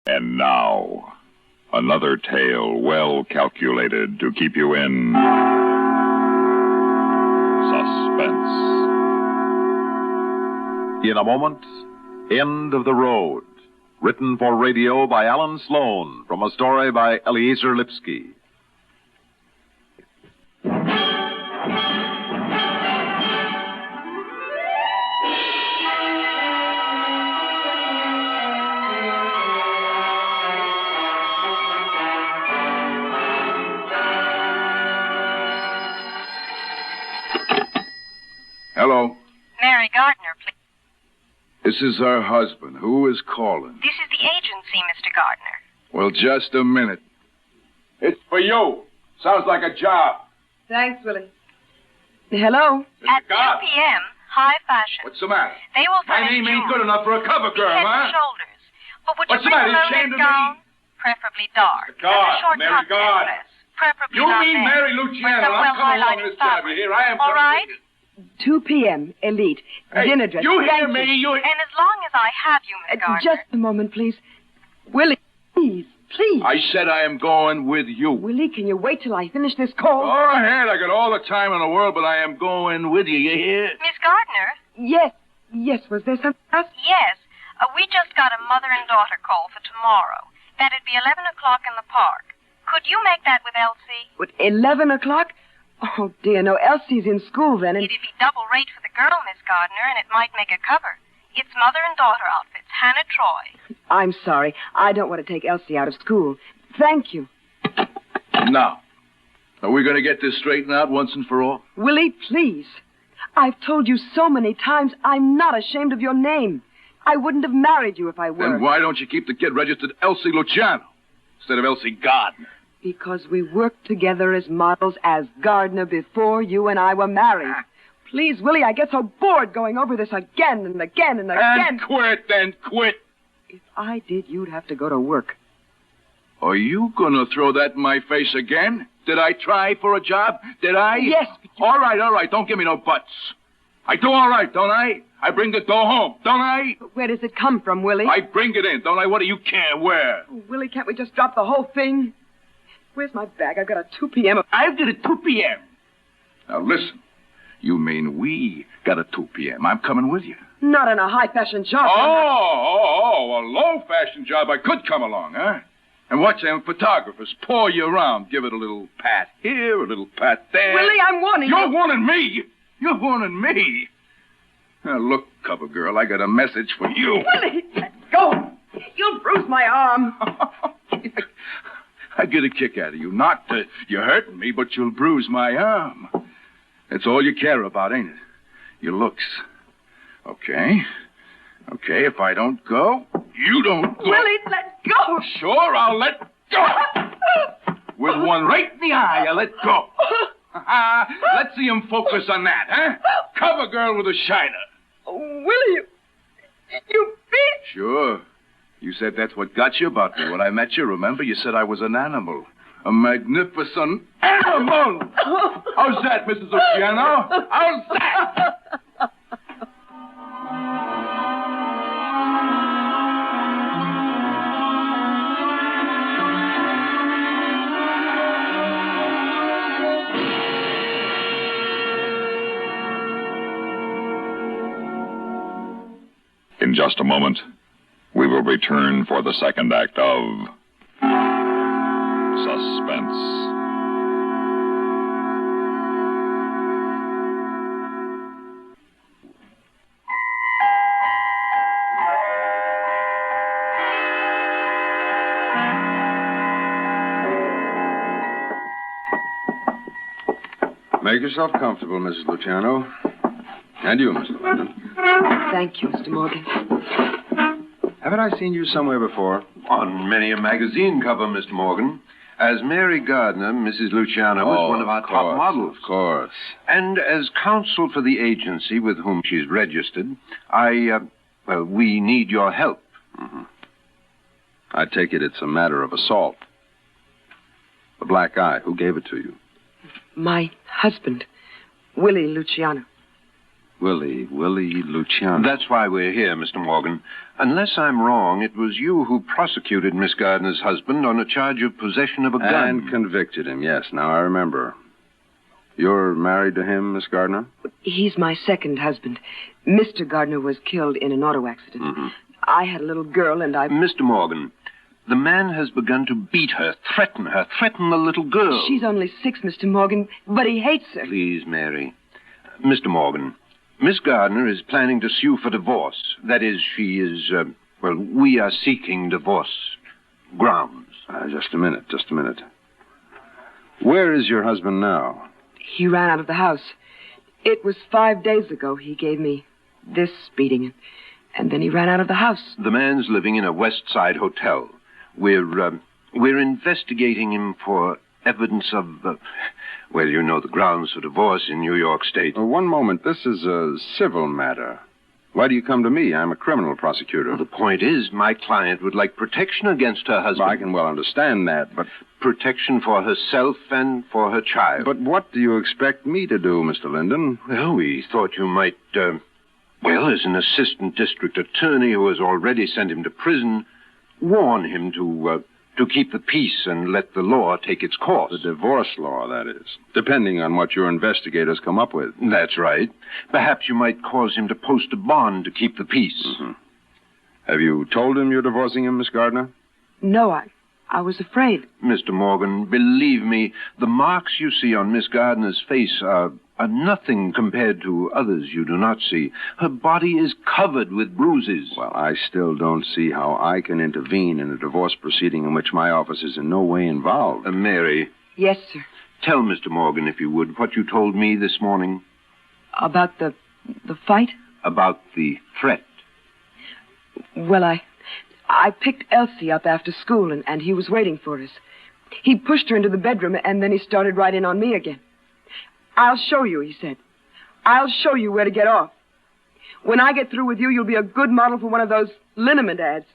And now, another tale well calculated to keep you in suspense. In a moment, End of the Road. Written for radio by Alan Sloan from a story by Eliezer Lipsky. Hello. Mary Gardner, please. This is her husband. Who is calling? This is the agency, Mr. Gardner. Well, just a minute. It's for you. Sounds like a job. Thanks, Willie. Hello? At 2 p.m., high fashion. What's the matter? They will My furnish name ain't jewelry, good enough for a cover girl, head huh? and shoulders. But would What's you the bring matter? You a ashamed of gown? me? Preferably dark. The guard, and a short Mary cocktail Guard. dress. Preferably You not mean there. Mary With Luciano? some I'm coming along well-highlighted this time fabric. here. I am All coming right? with you. 2 p.m., Elite. Hey, Dinner dress. you hear Thank me? You... And as long as I have you, Miss Gardner. Just a moment, please. Willie, please. I said I am going with you. Willie, can you wait till I finish this call? Go ahead. I got all the time in the world, but I am going with you. You hear? Miss Gardner? Yes. Was there something else? Yes. We just got a mother and daughter call for tomorrow. That'd be 11 o'clock in the park. Could you make that with Elsie? What, 11 o'clock? Oh, dear, no. Elsie's in school then, and... It'd be double rate for the girl, Miss Gardner, and it might make a cover. It's mother and daughter outfits. Hannah Troy. I'm sorry. I don't want to take Elsie out of school. Thank you. Now, are we going to get this straightened out once and for all? Willie, please. I've told you so many times I'm not ashamed of your name. I wouldn't have married you if I were. Then why don't you keep the kid registered Elsie Luciano instead of Elsie Gardner? Because we worked together as models as Gardner before you and I were married. Please, Willie, I get so bored going over this again and again and again. Then quit. If I did, you'd have to go to work. Are you going to throw that in my face again? Did I try for a job? Did I? Yes. All right. Don't give me no buts. I do all right, don't I? I bring the dough home, don't I? But where does it come from, Willie? I bring it in, don't I? What do you care where? Oh, Willie, can't we just drop the whole thing? Where's my bag? I've got a 2 p.m. I did it 2 p.m. Now, listen. You mean we got a 2 p.m. I'm coming with you. Not in a high-fashion job. Oh, a low-fashion job. I could come along, huh? And watch them photographers pour you around. Give it a little pat here, a little pat there. Willie, I'm warning you. You're warning me? You're warning me? Now, look, cover girl, I got a message for you. Willie, let go. You'll bruise my arm. I get a kick out of you. Not you're hurting me, but you'll bruise my arm. That's all you care about, ain't it? Your looks. Okay, if I don't go, you don't go. Willie, let go. Sure, I'll let go. With one right in the eye, I'll let go. Let's see him focus on that, huh? Cover girl with a shiner. Oh, Willie, you beat... Sure. You said that's what got you about me when I met you. Remember, you said I was an animal. A magnificent animal. How's that, Mrs. Luciano? How's that? In just a moment, we will return for the second act of Suspense. Make yourself comfortable, Mrs. Luciano. And you, Mr. London. Thank you, Mr. Morgan. Haven't I seen you somewhere before? On many a magazine cover, Mr. Morgan. As Mary Gardner, Mrs. Luciano was one of our top models. Of course. And as counsel for the agency with whom she's registered, we need your help. Mm-hmm. I take it it's a matter of assault. The black eye, who gave it to you? My husband, Willie Luciano. Willie Luciano. That's why we're here, Mr. Morgan. Unless I'm wrong, it was you who prosecuted Miss Gardner's husband on a charge of possession of a gun. And convicted him, yes. Now I remember. You're married to him, Miss Gardner? He's my second husband. Mr. Gardner was killed in an auto accident. Mm-hmm. I had a little girl, and I... Mr. Morgan, the man has begun to beat her, threaten the little girl. She's only 6, Mr. Morgan, but he hates her. Please, Mary. Mr. Morgan, Miss Gardner is planning to sue for divorce. That is, she is, we are seeking divorce grounds. Just a minute. Where is your husband now? He ran out of the house. It was 5 days ago he gave me this beating, and then he ran out of the house. The man's living in a West Side hotel. We're investigating him for evidence of, you know the grounds for divorce in New York State. One moment. This is a civil matter. Why do you come to me? I'm a criminal prosecutor. Well, the point is, my client would like protection against her husband. Well, I can well understand that, but... Protection for herself and for her child. But what do you expect me to do, Mr. Linden? Well, we thought you might, as an assistant district attorney who has already sent him to prison, warn him to keep the peace and let the law take its course. The divorce law, that is. Depending on what your investigators come up with. That's right. Perhaps you might cause him to post a bond to keep the peace. Mm-hmm. Have you told him you're divorcing him, Miss Gardner? No, I was afraid. Mr. Morgan, believe me, the marks you see on Miss Gardner's face are nothing compared to others you do not see. Her body is covered with bruises. Well, I still don't see how I can intervene in a divorce proceeding in which my office is in no way involved. Mary. Yes, sir. Tell Mr. Morgan, if you would, what you told me this morning. About the fight? About the threat. Well, I picked Elsie up after school, and he was waiting for us. He pushed her into the bedroom, and then he started right in on me again. I'll show you, he said. I'll show you where to get off. When I get through with you, you'll be a good model for one of those liniment ads,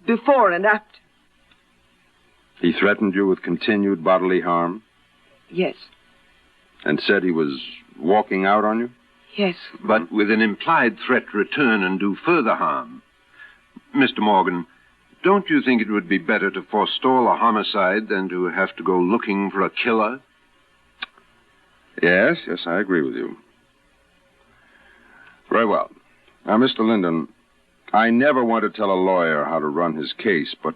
before and after. He threatened you with continued bodily harm? Yes. And said he was walking out on you? Yes. But with an implied threat to return and do further harm. Mr. Morgan, don't you think it would be better to forestall a homicide than to have to go looking for a killer? Yes, I agree with you. Very well. Now, Mr. Linden, I never want to tell a lawyer how to run his case, but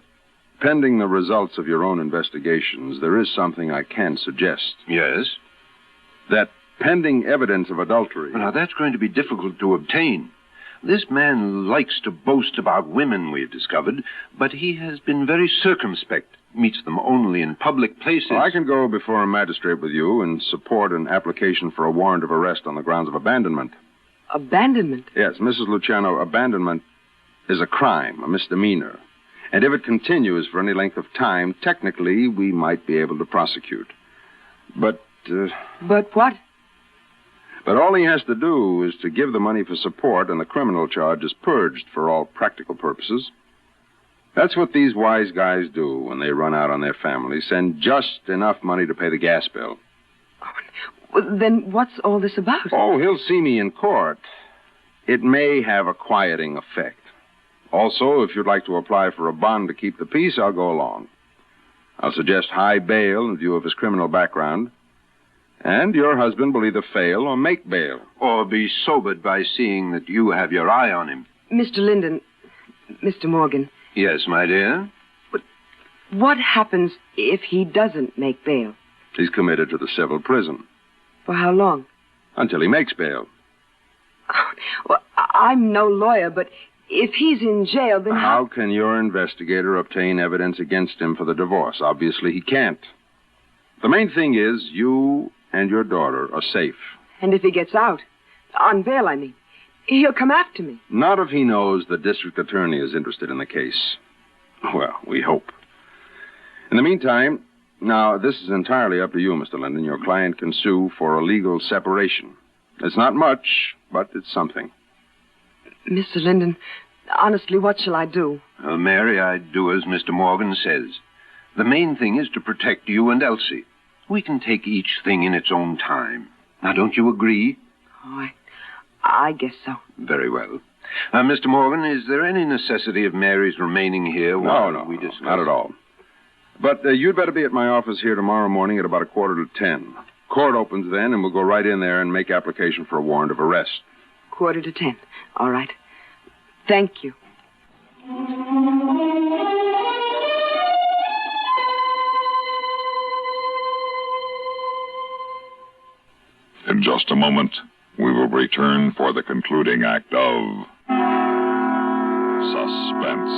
pending the results of your own investigations, there is something I can suggest. Yes? That pending evidence of adultery... Now, that's going to be difficult to obtain. This man likes to boast about women, we've discovered, but he has been very circumspect. Meets them only in public places. Well, I can go before a magistrate with you and support an application for a warrant of arrest on the grounds of abandonment. Abandonment? Yes, Mrs. Luciano, abandonment is a crime, a misdemeanor. And if it continues for any length of time, technically, we might be able to prosecute. But... But what? But all he has to do is to give the money for support, and the criminal charge is purged for all practical purposes. That's what these wise guys do when they run out on their family. Send just enough money to pay the gas bill. Well, then what's all this about? Oh, he'll see me in court. It may have a quieting effect. Also, if you'd like to apply for a bond to keep the peace, I'll go along. I'll suggest high bail in view of his criminal background. And your husband will either fail or make bail. Or be sobered by seeing that you have your eye on him. Mr. Linden, Mr. Morgan. Yes, my dear? But what happens if he doesn't make bail? He's committed to the civil prison. For how long? Until he makes bail. Well, I'm no lawyer, but if he's in jail, then how can your investigator obtain evidence against him for the divorce? Obviously, he can't. The main thing is you and your daughter are safe. And if he gets out, on bail, I mean, he'll come after me. Not if he knows the district attorney is interested in the case. Well, we hope. In the meantime, now, this is entirely up to you, Mr. Linden. Your client can sue for a legal separation. It's not much, but it's something. Mr. Linden, honestly, what shall I do? Well, Mary, I'd do as Mr. Morgan says. The main thing is to protect you and Elsie. We can take each thing in its own time. Now, don't you agree? Oh, I guess so. Very well. Mr. Morgan, is there any necessity of Mary's remaining here while we discuss? Not at all. But you'd better be at my office here tomorrow morning at about 9:45. Court opens then, and we'll go right in there and make application for a warrant of arrest. 9:45. All right. Thank you. In just a moment, we will return for the concluding act of Suspense.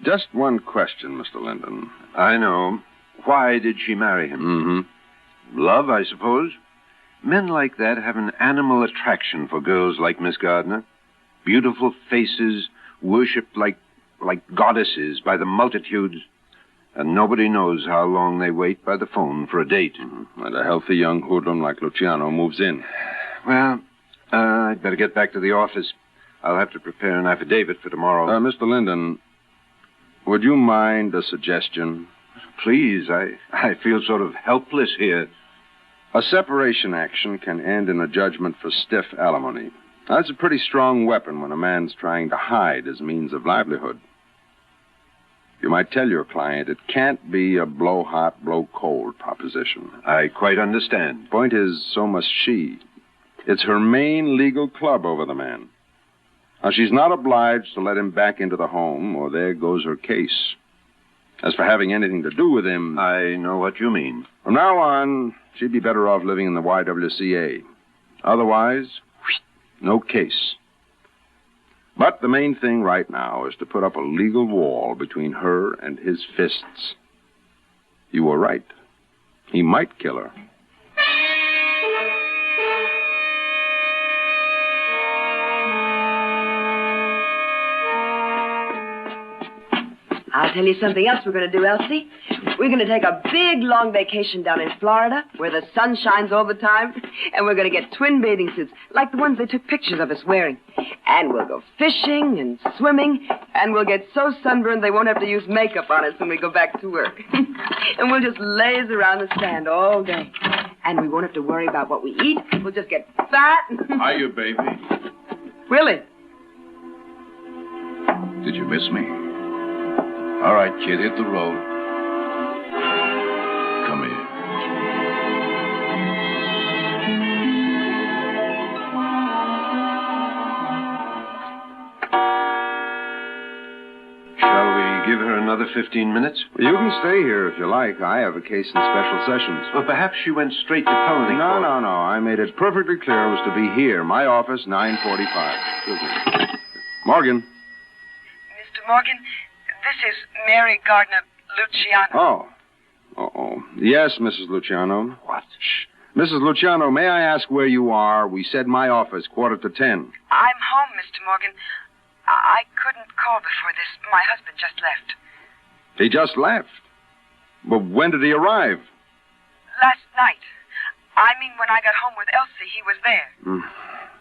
Just one question, Mr. Linden. I know. Why did she marry him? Mm-hmm. Love, I suppose. Men like that have an animal attraction for girls like Miss Gardner. Beautiful faces, worshipped like goddesses by the multitudes. And nobody knows how long they wait by the phone for a date. Mm-hmm. And a healthy young hoodlum like Luciano moves in. Well, I'd better get back to the office. I'll have to prepare an affidavit for tomorrow. Mr. Linden, would you mind a suggestion? Please, I feel sort of helpless here. A separation action can end in a judgment for stiff alimony. That's a pretty strong weapon when a man's trying to hide his means of livelihood. You might tell your client it can't be a blow-hot, blow-cold proposition. I quite understand. Point is, so must she. It's her main legal club over the man. Now, she's not obliged to let him back into the home, or there goes her case. As for having anything to do with him... I know what you mean. From now on, she'd be better off living in the YWCA. Otherwise, no case. But the main thing right now is to put up a legal wall between her and his fists. You were right. He might kill her. I'll tell you something else we're going to do, Elsie. We're going to take a big, long vacation down in Florida, where the sun shines all the time, and we're going to get twin bathing suits, like the ones they took pictures of us wearing. And we'll go fishing and swimming, and we'll get so sunburned they won't have to use makeup on us when we go back to work. And we'll just laze around the sand all day. And we won't have to worry about what we eat. We'll just get fat. Hiya, baby. Willie. Did you miss me? All right, kid, hit the road. Come here. Shall we give her another 15 minutes? Well, you can stay here if you like. I have a case in special sessions. Well, perhaps she went straight to felony No. court. I made it perfectly clear it was to be here, my office, 9:45. Excuse me. Morgan. Mr. Morgan, this is Mary Gardner Luciano. Oh. Yes, Mrs. Luciano. What? Shh. Mrs. Luciano, may I ask where you are? We said my office, 9:45. I'm home, Mr. Morgan. I couldn't call before this. My husband just left. He just left. But when did he arrive? Last night. I mean, when I got home with Elsie, he was there.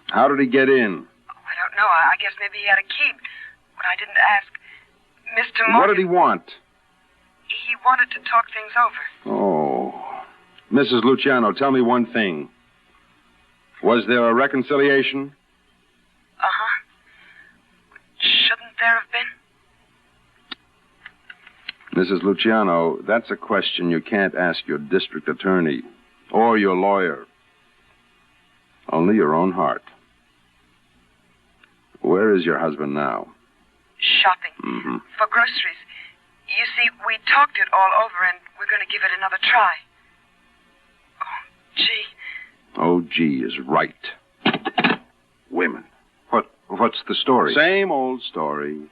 How did he get in? Oh, I don't know. I guess maybe he had a key. But I didn't ask. Mr. Morgan... What did he want? He wanted to talk things over. Oh. Mrs. Luciano, tell me one thing. Was there a reconciliation? Uh-huh. Shouldn't there have been? Mrs. Luciano, that's a question you can't ask your district attorney or your lawyer. Only your own heart. Where is your husband now? Shopping. For groceries. You see, we talked it all over, and we're going to give it another try. Oh, gee is right. Women. What's the story? Same old story.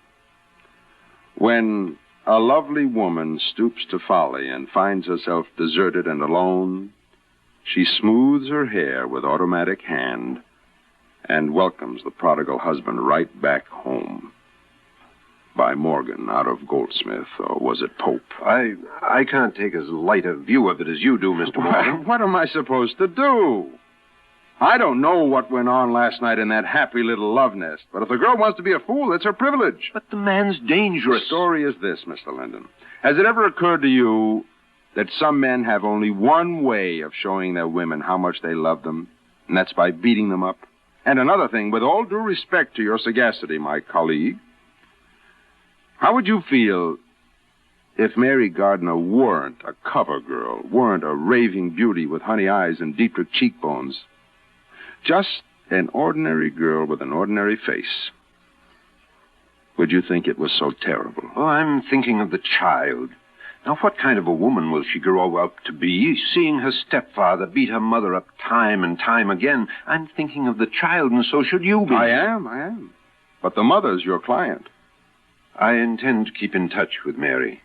When a lovely woman stoops to folly and finds herself deserted and alone, she smooths her hair with automatic hand and welcomes the prodigal husband right back home. By Morgan, out of Goldsmith, or was it Pope? I can't take as light a view of it as you do, Mr. Morgan. What am I supposed to do? I don't know what went on last night in that happy little love nest, but if the girl wants to be a fool, it's her privilege. But the man's dangerous. The story is this, Mr. Linden. Has it ever occurred to you that some men have only one way of showing their women how much they love them, and that's by beating them up? And another thing, with all due respect to your sagacity, my colleague, how would you feel if Mary Gardner weren't a cover girl, weren't a raving beauty with honey eyes and deep cheekbones? Just an ordinary girl with an ordinary face. Would you think it was so terrible? Oh, I'm thinking of the child. Now, what kind of a woman will she grow up to be, seeing her stepfather beat her mother up time and time again? I'm thinking of the child, and so should you be. I am. But the mother's your client. I intend to keep in touch with Mary.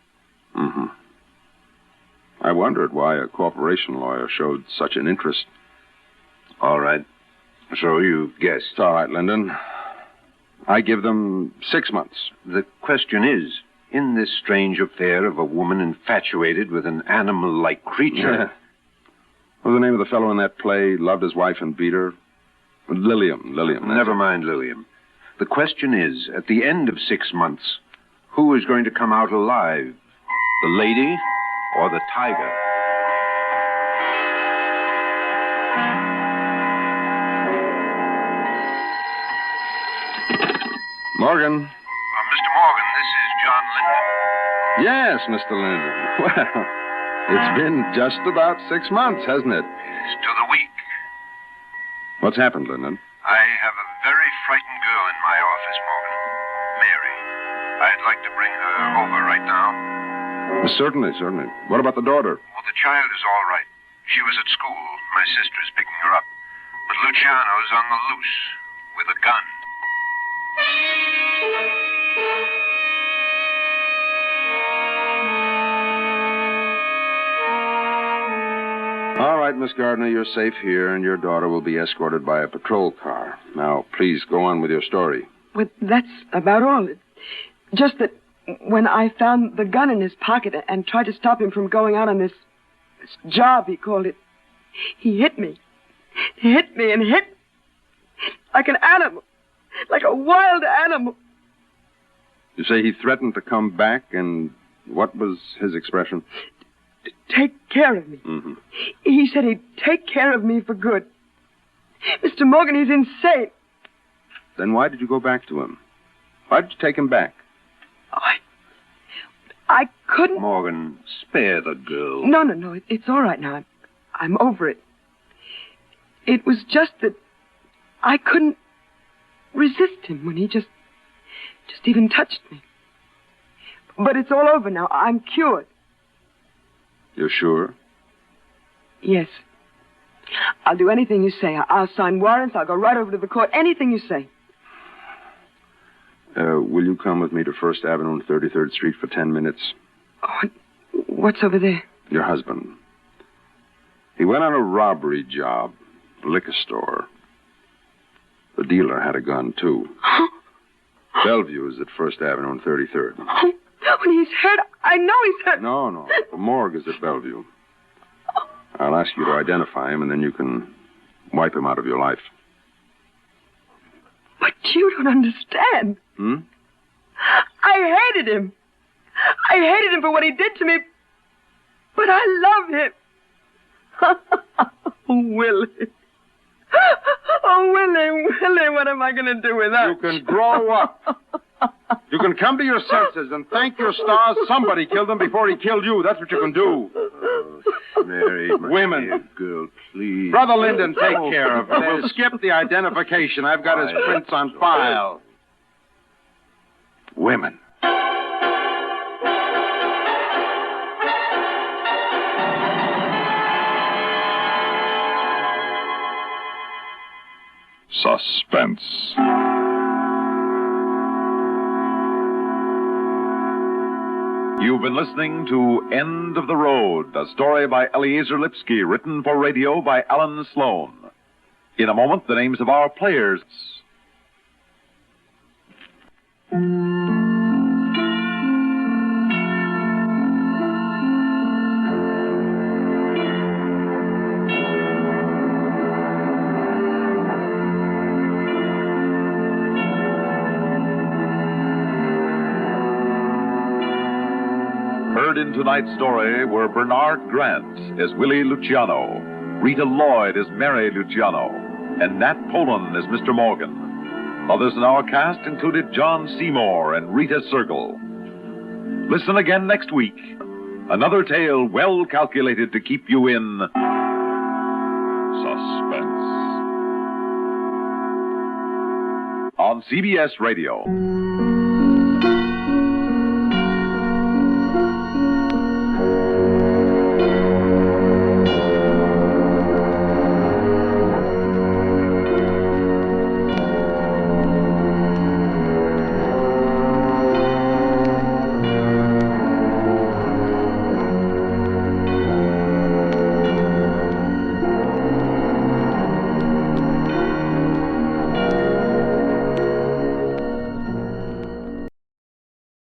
Mm-hmm. I wondered why a corporation lawyer showed such an interest. All right. So you've guessed. It's all right, Linden. I give them 6 months. The question is, in this strange affair of a woman infatuated with an animal-like creature... Yeah. What was the name of the fellow in that play, loved his wife and beat her? Lilliam. Never mind Lilliam. The question is, at the end of 6 months, who is going to come out alive? The lady or the tiger? Morgan. Mr. Morgan, this is John Linden. Yes, Mr. Linden. Well, it's been just about 6 months, hasn't it? Yes, to the week. What's happened, Linden? I have a very frightened girl in my office, Morgan. Mary. I'd like to bring her over right now. Certainly. What about the daughter? Well, the child is all right. She was at school. My sister is picking her up. But Luciano's on the loose with a gun. All right, Miss Gardner, you're safe here, and your daughter will be escorted by a patrol car. Now, please, go on with your story. Well, that's about all. Just that when I found the gun in his pocket and tried to stop him from going out on this job, he called it, he hit me. He hit me and hit like an animal, like a wild animal. You say he threatened to come back, and what was his expression? Take care of me. Mm-hmm. He said he'd take care of me for good. Mr. Morgan, he's insane. Then why did you go back to him? Why did you take him back? Oh, I couldn't... Morgan, spare the girl. No. It's all right now. I'm over it. It was just that I couldn't resist him when he just even touched me. But it's all over now. I'm cured. You're sure? Yes. I'll do anything you say. I'll sign warrants. I'll go right over to the court. Anything you say. Will you come with me to 1st Avenue and 33rd Street for 10 minutes? Oh, what's over there? Your husband. He went on a robbery job, a liquor store. The dealer had a gun, too. Bellevue is at 1st Avenue and 33rd. When he's hurt, I know he's hurt. No. The morgue is at Bellevue. I'll ask you to identify him, and then you can wipe him out of your life. But you don't understand. I hated him. I hated him for what he did to me. But I love him. Oh, Willie. Oh, Willie, what am I going to do without you? You can grow up. You can come to your senses and thank your stars somebody killed him before he killed you. That's what you can do. Oh, Mary, women. Girl, please. Brother Linden, take care of her. We'll skip the identification. I've got his prints on file. Women. Suspense. You've been listening to End of the Road, a story by Eliezer Lipsky, written for radio by Alan Sloan. In a moment, the names of our players. Heard in tonight's story were Bernard Grant as Willie Luciano, Rita Lloyd as Mary Luciano, and Nat Poland as Mr. Morgan. Others in our cast included John Seymour and Rita Sergel. Listen again next week. Another tale well calculated to keep you in suspense. On CBS Radio.